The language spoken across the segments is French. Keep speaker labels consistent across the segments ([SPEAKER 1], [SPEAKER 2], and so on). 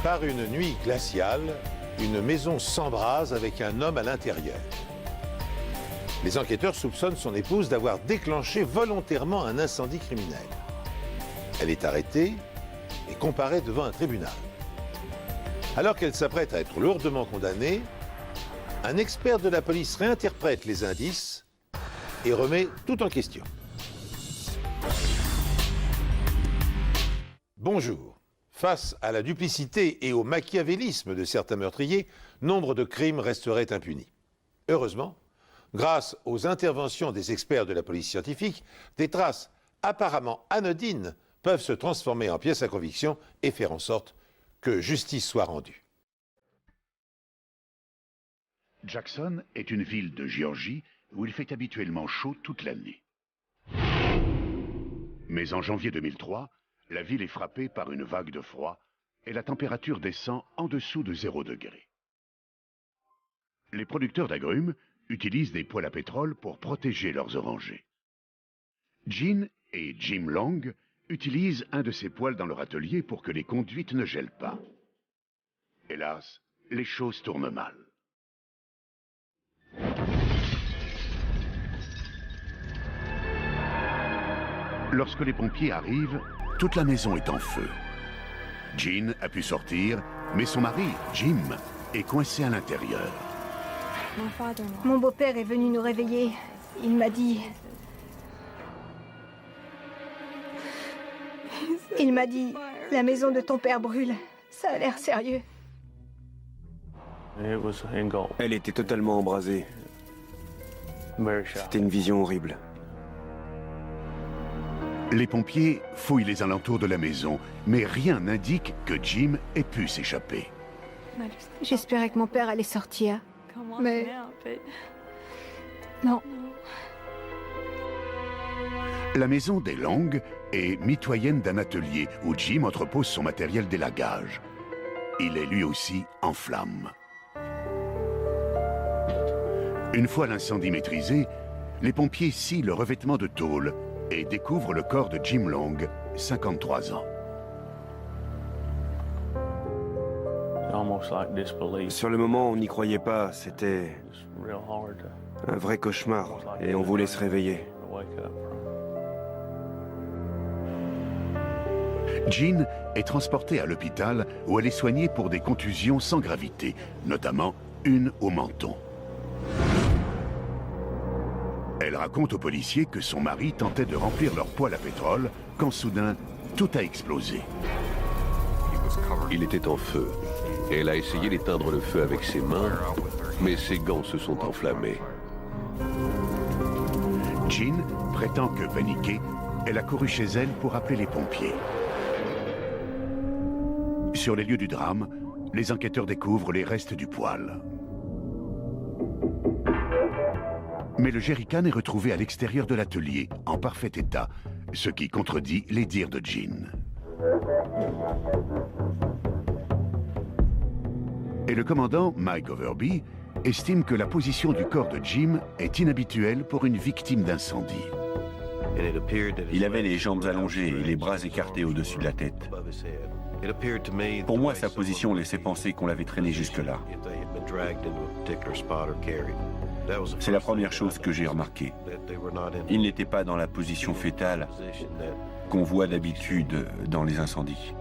[SPEAKER 1] Par une nuit glaciale, une maison s'embrase avec un homme à l'intérieur. Les enquêteurs soupçonnent son épouse d'avoir déclenché volontairement un incendie criminel. Elle est arrêtée et comparaît devant un tribunal. Alors qu'elle s'apprête à être lourdement condamnée, un expert de la police réinterprète les indices et remet tout en question. Bonjour. Face à la duplicité et au machiavélisme de certains meurtriers, nombre de crimes resteraient impunis. Heureusement, grâce aux interventions des experts de la police scientifique, des traces apparemment anodines peuvent se transformer en pièces à conviction et faire en sorte que justice soit rendue.
[SPEAKER 2] Jackson est une ville de Géorgie où il fait habituellement chaud toute l'année. Mais en janvier 2003, la ville est frappée par une vague de froid et la température descend en dessous de 0 degré. Les producteurs d'agrumes utilisent des poêles à pétrole pour protéger leurs orangers. Jean et Jim Long utilisent un de ces poêles dans leur atelier pour que les conduites ne gèlent pas. Hélas, les choses tournent mal. Lorsque les pompiers arrivent, toute la maison est en feu. Jean a pu sortir, mais son mari, Jim, est coincé à l'intérieur.
[SPEAKER 3] Mon beau-père est venu nous réveiller. Il m'a dit... la maison de ton père brûle. Ça a l'air sérieux.
[SPEAKER 4] Elle était totalement embrasée. C'était une vision horrible.
[SPEAKER 2] Les pompiers fouillent les alentours de la maison, mais rien n'indique que Jim ait pu s'échapper.
[SPEAKER 3] J'espérais que mon père allait sortir. Mais... non.
[SPEAKER 2] La maison des Long est mitoyenne d'un atelier où Jim entrepose son matériel d'élagage. Il est lui aussi en flammes. Une fois l'incendie maîtrisé, les pompiers scient le revêtement de tôle et découvrent le corps de Jim Long, 53 ans.
[SPEAKER 4] Sur le moment, on n'y croyait pas. C'était un vrai cauchemar et on voulait se réveiller.
[SPEAKER 2] Jean est transportée à l'hôpital où elle est soignée pour des contusions sans gravité, notamment une au menton. Elle raconte aux policiers que son mari tentait de remplir leur poêle à pétrole quand soudain, tout a explosé.
[SPEAKER 5] Il était en feu. Elle a essayé d'éteindre le feu avec ses mains, mais ses gants se sont enflammés.
[SPEAKER 2] Jean prétend que paniquée, elle a couru chez elle pour appeler les pompiers. Sur les lieux du drame, les enquêteurs découvrent les restes du poêle. Mais le jerrycan est retrouvé à l'extérieur de l'atelier, en parfait état, ce qui contredit les dires de Jean. Et le commandant, Mike Overby, estime que la position du corps de Jim est inhabituelle pour une victime d'incendie.
[SPEAKER 6] Il avait les jambes allongées et les bras écartés au-dessus de la tête. Pour moi, sa position laissait penser qu'on l'avait traîné jusque-là. C'est la première chose que j'ai remarquée. Il n'était pas dans la position fétale qu'on voit d'habitude dans les incendies.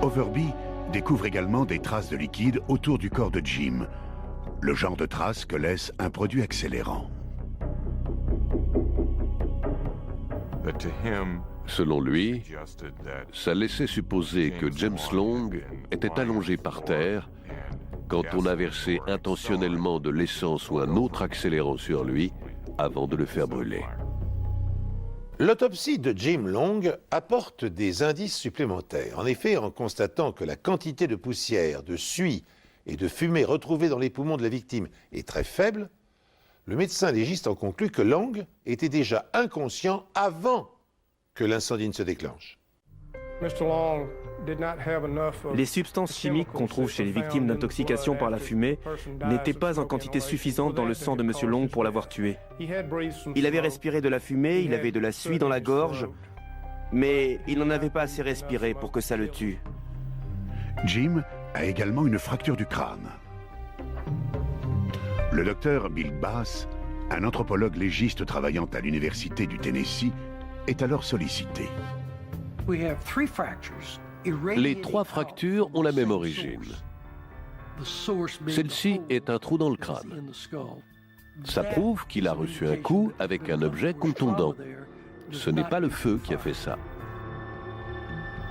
[SPEAKER 2] Overby découvre également des traces de liquide autour du corps de Jim, le genre de traces que laisse un produit accélérant.
[SPEAKER 5] Selon lui, ça laissait supposer que James Long était allongé par terre quand on a versé intentionnellement de l'essence ou un autre accélérant sur lui avant de le faire brûler.
[SPEAKER 1] L'autopsie de Jim Long apporte des indices supplémentaires. En effet, en constatant que la quantité de poussière, de suie et de fumée retrouvée dans les poumons de la victime est très faible, le médecin légiste en conclut que Long était déjà inconscient avant que l'incendie ne se déclenche.
[SPEAKER 7] Les substances chimiques qu'on trouve chez les victimes d'intoxication par la fumée n'étaient pas en quantité suffisante dans le sang de M. Long pour l'avoir tué. Il avait respiré de la fumée, il avait de la suie dans la gorge
[SPEAKER 4] mais il n'en avait pas assez respiré pour que ça le tue.
[SPEAKER 2] Jim a également une fracture du crâne. Le docteur Bill Bass, un anthropologue légiste travaillant à l'université du Tennessee, est alors sollicité.
[SPEAKER 5] Les 3 fractures ont la même origine. Celle-ci est un trou dans le crâne. Ça prouve qu'il a reçu un coup avec un objet contondant. Ce n'est pas le feu qui a fait ça.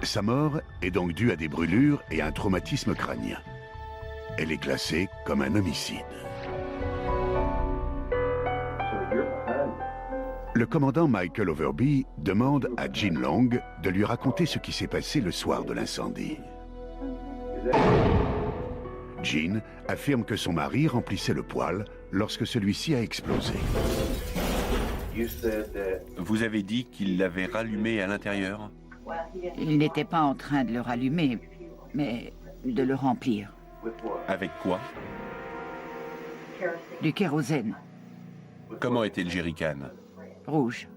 [SPEAKER 2] Sa mort est donc due à des brûlures et à un traumatisme crânien. Elle est classée comme un homicide. Le commandant Michael Overby demande à Jean Long de lui raconter ce qui s'est passé le soir de l'incendie. Jean affirme que son mari remplissait le poêle lorsque celui-ci a explosé.
[SPEAKER 6] Vous avez dit qu'il l'avait rallumé à l'intérieur?
[SPEAKER 8] Il n'était pas en train de le rallumer, mais de le remplir.
[SPEAKER 6] Avec quoi?
[SPEAKER 8] Du kérosène
[SPEAKER 6] Comment était le jerrycan?
[SPEAKER 8] rouge.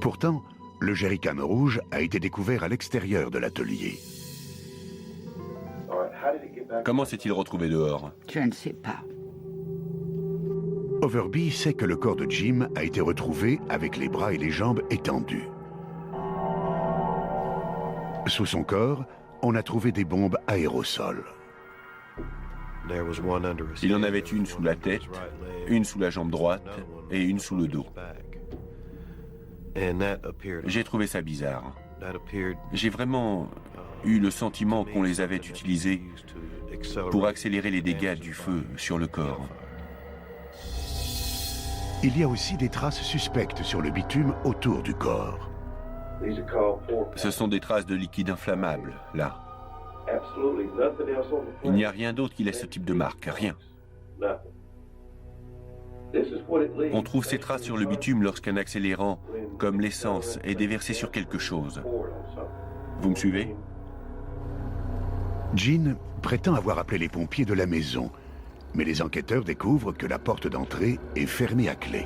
[SPEAKER 2] Pourtant, le jerrycan rouge a été découvert à l'extérieur de l'atelier.
[SPEAKER 6] Comment s'est-il retrouvé dehors?
[SPEAKER 8] Je ne sais pas.
[SPEAKER 2] Overby sait que le corps de Jim a été retrouvé avec les bras et les jambes étendus. Sous son corps, on a trouvé des bombes aérosols.
[SPEAKER 6] Il en avait une sous la tête, une sous la jambe droite et une sous le dos. J'ai trouvé ça bizarre. J'ai vraiment eu le sentiment qu'on les avait utilisés pour accélérer les dégâts du feu sur le corps.
[SPEAKER 2] Il y a aussi des traces suspectes sur le bitume autour du corps.
[SPEAKER 6] Ce sont des traces de liquide inflammable, là. Il n'y a rien d'autre qui laisse ce type de marque, rien. On trouve ces traces sur le bitume lorsqu'un accélérant, comme l'essence, est déversé sur quelque chose. Vous me suivez?
[SPEAKER 2] Jean prétend avoir appelé les pompiers de la maison, mais les enquêteurs découvrent que la porte d'entrée est fermée à clé.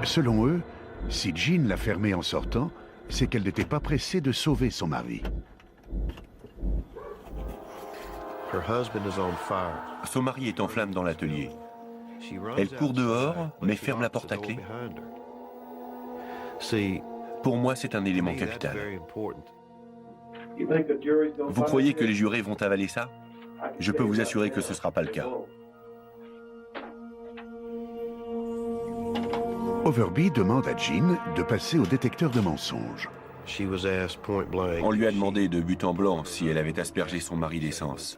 [SPEAKER 2] Selon eux, si Jean l'a fermée en sortant, c'est qu'elle n'était pas pressée de sauver son mari.
[SPEAKER 6] Son mari est en flammes dans l'atelier. Elle court dehors, mais ferme la porte à clé. Pour moi, c'est un élément capital. Vous croyez que les jurés vont avaler ça? Je peux vous assurer que ce ne sera pas le cas.
[SPEAKER 2] Overby demande à Jean de passer au détecteur de mensonges.
[SPEAKER 6] On lui a demandé de but en blanc si elle avait aspergé son mari d'essence.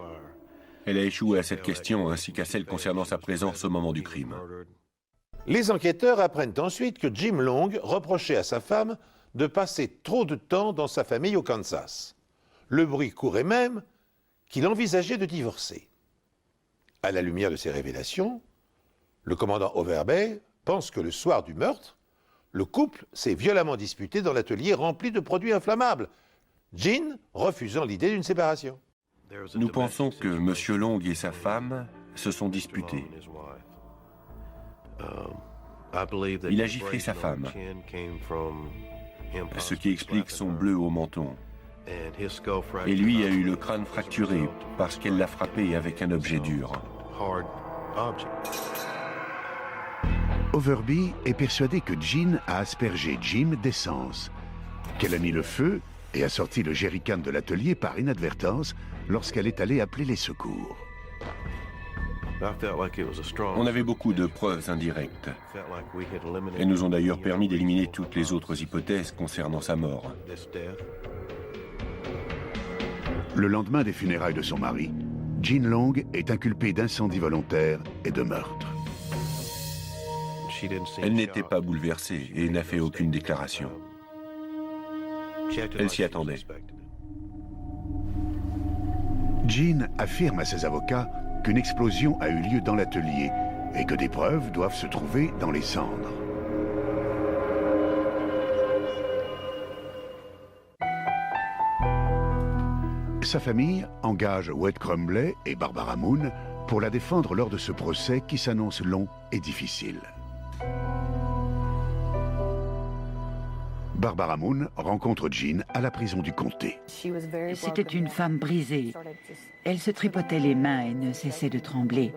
[SPEAKER 6] Elle a échoué à cette question ainsi qu'à celle concernant sa présence au moment du crime.
[SPEAKER 1] Les enquêteurs apprennent ensuite que Jim Long reprochait à sa femme de passer trop de temps dans sa famille au Kansas. Le bruit courait même qu'il envisageait de divorcer. À la lumière de ces révélations, le commandant Overby pense que le soir du meurtre, le couple s'est violemment disputé dans l'atelier rempli de produits inflammables, Jean refusant l'idée d'une séparation.
[SPEAKER 6] Nous pensons que M. Long et sa femme se sont disputés. Il a giflé sa femme, ce qui explique son bleu au menton. Et lui a eu le crâne fracturé parce qu'elle l'a frappé avec un objet dur.
[SPEAKER 2] Overby est persuadé que Jean a aspergé Jim d'essence, qu'elle a mis le feu et a sorti le jerrycan de l'atelier par inadvertance lorsqu'elle est allée appeler les secours.
[SPEAKER 6] On avait beaucoup de preuves indirectes. Elles nous ont d'ailleurs permis d'éliminer toutes les autres hypothèses concernant sa mort.
[SPEAKER 2] Le lendemain des funérailles de son mari, Jean Long est inculpée d'incendie volontaire et de meurtre.
[SPEAKER 6] Elle n'était pas bouleversée et n'a fait aucune déclaration. Elle s'y attendait.
[SPEAKER 2] Jean affirme à ses avocats qu'une explosion a eu lieu dans l'atelier et que des preuves doivent se trouver dans les cendres. Sa famille engage Wade Crumbley et Barbara Moon pour la défendre lors de ce procès qui s'annonce long et difficile. Barbara Moon rencontre Jean à la prison du comté.
[SPEAKER 8] C'était une femme brisée. Elle se tripotait les mains et ne cessait de trembler.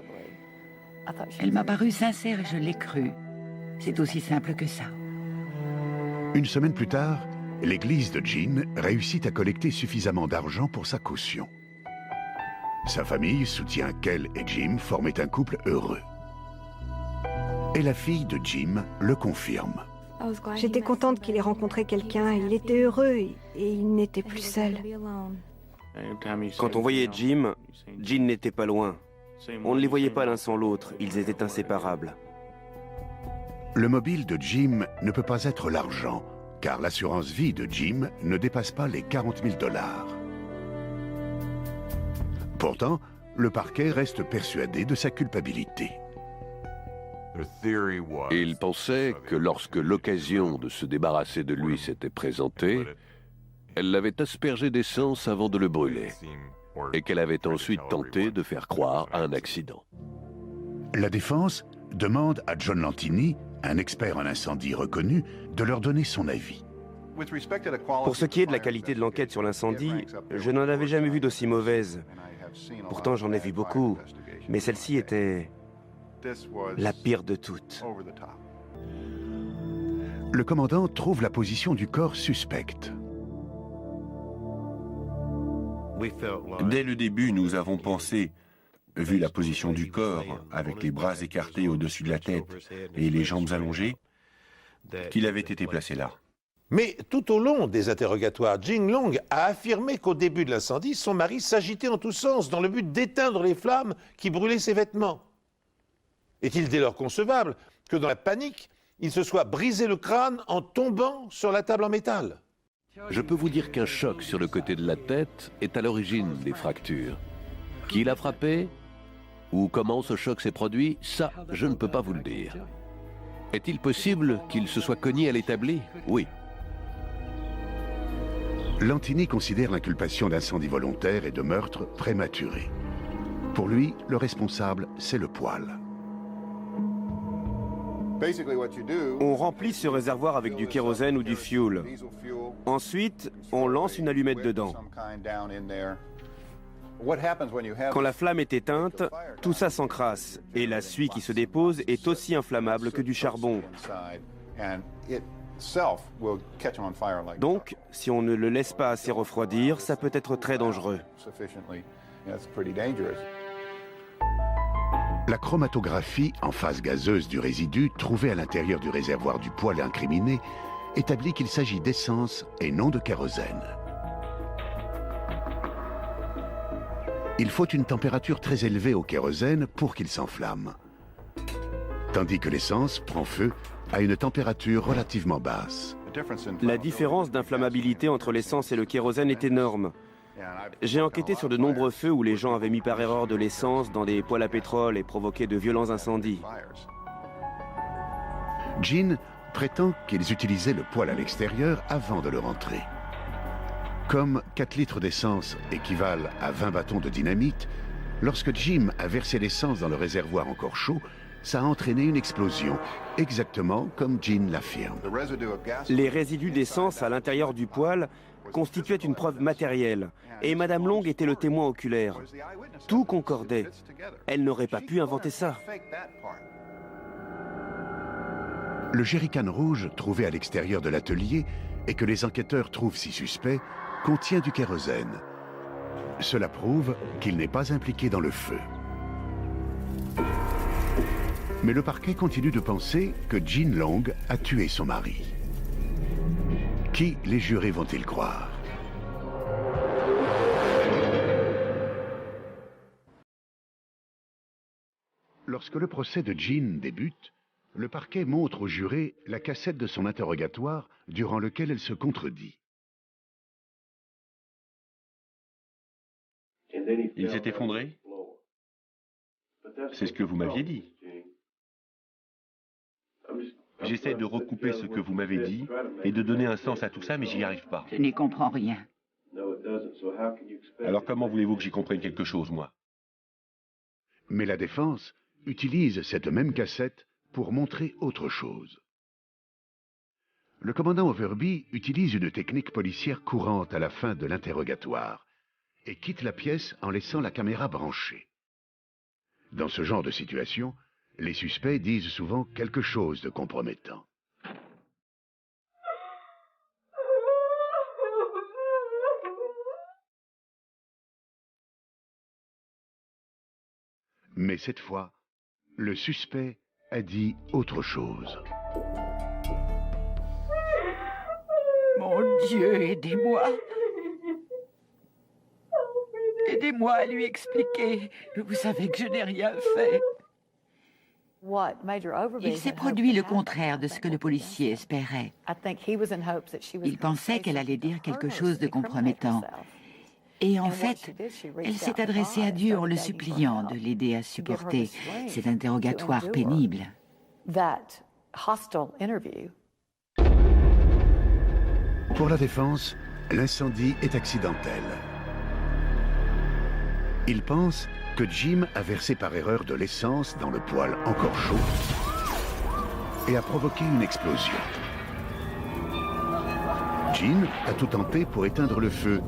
[SPEAKER 8] Elle m'a paru sincère et je l'ai cru. C'est aussi simple que ça.
[SPEAKER 2] Une semaine plus tard, l'église de Jean réussit à collecter suffisamment d'argent pour sa caution. Sa famille soutient qu'elle et Jim formaient un couple heureux. Et la fille de Jim le confirme.
[SPEAKER 3] J'étais contente qu'il ait rencontré quelqu'un. Il était heureux et il n'était plus seul.
[SPEAKER 7] Quand on voyait Jim, Jean n'était pas loin. On ne les voyait pas l'un sans l'autre, ils étaient inséparables.
[SPEAKER 2] Le mobile de Jim ne peut pas être l'argent, car l'assurance vie de Jim ne dépasse pas les 40 000 $. Pourtant, le parquet reste persuadé de sa culpabilité.
[SPEAKER 5] Il pensait que lorsque l'occasion de se débarrasser de lui s'était présentée, elle l'avait aspergé d'essence avant de le brûler, et qu'elle avait ensuite tenté de faire croire à un accident.
[SPEAKER 2] La défense demande à John Lantini, un expert en incendie reconnu, de leur donner son avis.
[SPEAKER 4] Pour ce qui est de la qualité de l'enquête sur l'incendie, je n'en avais jamais vu d'aussi mauvaise. Pourtant, j'en ai vu beaucoup, mais celle-ci était la pire de toutes.
[SPEAKER 2] Le commandant trouve la position du corps suspecte.
[SPEAKER 6] Dès le début, nous avons pensé, vu la position du corps, avec les bras écartés au-dessus de la tête et les jambes allongées, qu'il avait été placé là.
[SPEAKER 1] Mais tout au long des interrogatoires, Jin Long a affirmé qu'au début de l'incendie, son mari s'agitait en tous sens dans le but d'éteindre les flammes qui brûlaient ses vêtements. Est-il dès lors concevable que dans la panique, il se soit brisé le crâne en tombant sur la table en métal?
[SPEAKER 5] Je peux vous dire qu'un choc sur le côté de la tête est à l'origine des fractures. Qui l'a frappé? Ou comment ce choc s'est produit? Ça, je ne peux pas vous le dire. Est-il possible qu'il se soit cogné à l'établi? Oui.
[SPEAKER 2] Lantini considère l'inculpation d'incendie volontaire et de meurtre prématuré. Pour lui, le responsable, c'est le poêle.
[SPEAKER 4] On remplit ce réservoir avec du kérosène ou du fioul. Ensuite, on lance une allumette dedans. Quand la flamme est éteinte, tout ça s'encrasse et la suie qui se dépose est aussi inflammable que du charbon. Donc, si on ne le laisse pas assez refroidir, ça peut être très dangereux.
[SPEAKER 2] La chromatographie en phase gazeuse du résidu trouvé à l'intérieur du réservoir du poêle incriminé établit qu'il s'agit d'essence et non de kérosène. Il faut une température très élevée au kérosène pour qu'il s'enflamme, tandis que l'essence prend feu à une température relativement basse.
[SPEAKER 4] La différence d'inflammabilité entre l'essence et le kérosène est énorme. J'ai enquêté sur de nombreux feux où les gens avaient mis par erreur de l'essence dans des poêles à pétrole et provoqué de violents incendies.
[SPEAKER 2] Jean prétend qu'ils utilisaient le poêle à l'extérieur avant de le rentrer. Comme 4 litres d'essence équivalent à 20 bâtons de dynamite, lorsque Jim a versé l'essence dans le réservoir encore chaud, ça a entraîné une explosion, exactement comme Jean l'affirme.
[SPEAKER 4] Les résidus d'essence à l'intérieur du poêle constituaient une preuve matérielle, et Madame Long était le témoin oculaire. Tout concordait. Elle n'aurait pas pu inventer ça.
[SPEAKER 2] Le jerrycan rouge trouvé à l'extérieur de l'atelier et que les enquêteurs trouvent si suspect contient du kérosène. Cela prouve qu'il n'est pas impliqué dans le feu. Mais le parquet continue de penser que Jean Long a tué son mari. Qui les jurés vont-ils croire? Lorsque le procès de Jean débute, le parquet montre aux jurés la cassette de son interrogatoire durant lequel elle se contredit.
[SPEAKER 6] Il s'est effondré? C'est ce que vous m'aviez dit. J'essaie de recouper ce que vous m'avez dit et de donner un sens à tout ça, mais j'y arrive pas.
[SPEAKER 8] Je n'y comprends rien.
[SPEAKER 6] Alors comment voulez-vous que j'y comprenne quelque chose, moi?
[SPEAKER 2] Mais la défense utilise cette même cassette pour montrer autre chose. le commandant Overby utilise une technique policière courante à la fin de l'interrogatoire et quitte la pièce en laissant la caméra branchée. Dans ce genre de situation, les suspects disent souvent quelque chose de compromettant. Mais cette fois, le suspect a dit autre chose.
[SPEAKER 8] Mon Dieu, aidez-moi. Aidez-moi à lui expliquer. Vous savez que je n'ai rien fait. Il s'est produit le contraire de ce que le policier espérait. Il pensait qu'elle allait dire quelque chose de compromettant. Et en fait, elle s'est adressée à Dieu en le suppliant de l'aider à supporter cet interrogatoire pénible.
[SPEAKER 2] Pour la défense, l'incendie est accidentel. Ils pensent que Jim a versé par erreur de l'essence dans le poêle encore chaud et a provoqué une explosion. Jean a tout tenté pour éteindre le feu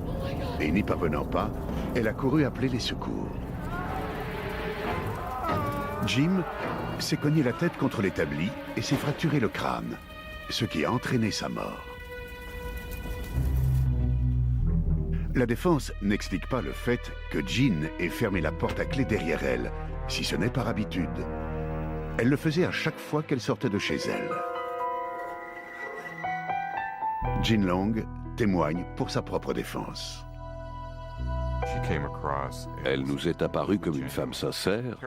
[SPEAKER 2] et n'y parvenant pas, elle a couru appeler les secours. Jim s'est cogné la tête contre l'établi et s'est fracturé le crâne, ce qui a entraîné sa mort. La défense n'explique pas le fait que Jean ait fermé la porte à clé derrière elle, si ce n'est par habitude. Elle le faisait à chaque fois qu'elle sortait de chez elle. Jean Long témoigne pour sa propre défense.
[SPEAKER 5] Elle nous est apparue comme une femme sincère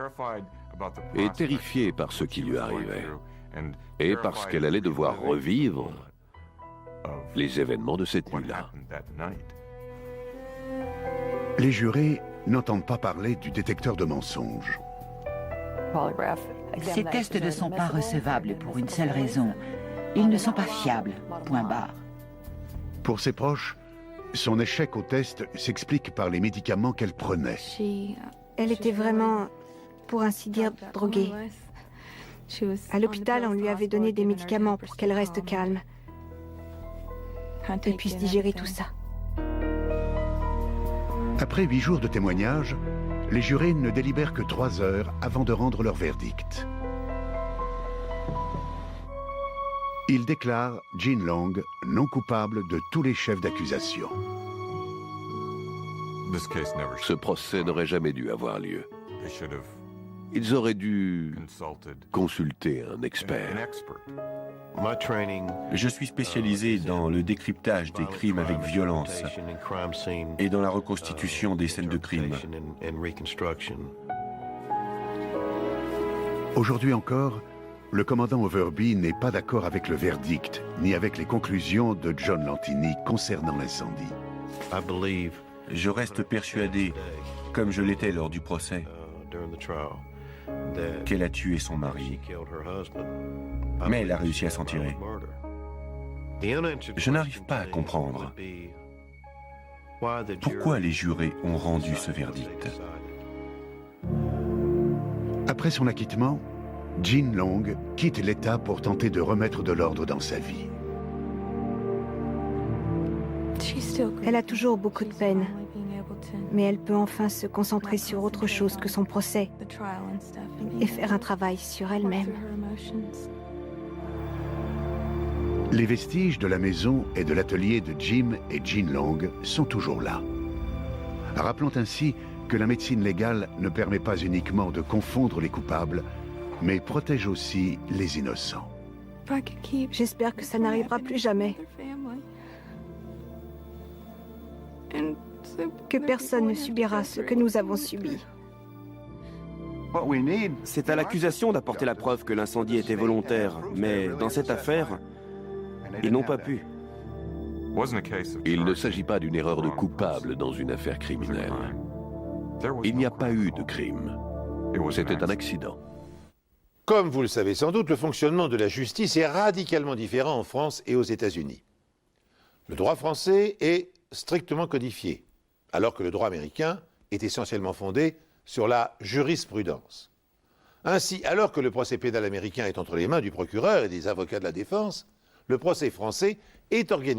[SPEAKER 5] et terrifiée par ce qui lui arrivait, et parce qu'elle allait devoir revivre les événements de cette nuit-là.
[SPEAKER 2] Les jurés n'entendent pas parler du détecteur de mensonges.
[SPEAKER 8] Ces tests ne sont pas recevables pour une seule raison. Ils ne sont pas fiables, point barre.
[SPEAKER 2] Pour ses proches, son échec au test s'explique par les médicaments qu'elle prenait.
[SPEAKER 3] Elle était vraiment, pour ainsi dire, droguée. À l'hôpital, on lui avait donné des médicaments pour qu'elle reste calme et puisse digérer tout ça.
[SPEAKER 2] Après 8 jours de témoignages, les jurés ne délibèrent que 3 heures avant de rendre leur verdict. Ils déclarent Jean Long non coupable de tous les chefs d'accusation.
[SPEAKER 5] Ce procès n'aurait jamais dû avoir lieu. Ils auraient dû consulter un expert.
[SPEAKER 6] Je suis spécialisé dans le décryptage des crimes avec violence et dans la reconstitution des scènes de crime.
[SPEAKER 2] Aujourd'hui encore, le commandant Overby n'est pas d'accord avec le verdict, ni avec les conclusions de John Lantini concernant l'incendie.
[SPEAKER 6] Je reste persuadé, comme je l'étais lors du procès, qu'elle a tué son mari. Mais elle a réussi à s'en tirer. Je n'arrive pas à comprendre pourquoi les jurés ont rendu ce verdict.
[SPEAKER 2] Après son acquittement, Jean Long quitte l'État pour tenter de remettre de l'ordre dans sa vie.
[SPEAKER 3] Elle a toujours beaucoup de peine, mais elle peut enfin se concentrer sur autre chose que son procès et faire un travail sur elle-même.
[SPEAKER 2] Les vestiges de la maison et de l'atelier de Jim et Jean Long sont toujours là. Rappelons ainsi que la médecine légale ne permet pas uniquement de confondre les coupables, mais protège aussi les innocents.
[SPEAKER 3] J'espère que ça n'arrivera plus jamais. Que personne ne subira ce que nous avons subi.
[SPEAKER 4] C'est à l'accusation d'apporter la preuve que l'incendie était volontaire, mais dans cette affaire, ils n'ont pas pu.
[SPEAKER 5] Il ne s'agit pas d'une erreur de coupable dans une affaire criminelle. Il n'y a pas eu de crime. C'était un accident.
[SPEAKER 1] Comme vous le savez sans doute, le fonctionnement de la justice est radicalement différent en France et aux États-Unis. Le droit français est strictement codifié, alors que le droit américain est essentiellement fondé sur la jurisprudence. Ainsi, alors que le procès pénal américain est entre les mains du procureur et des avocats de la défense, Le procès français est organisé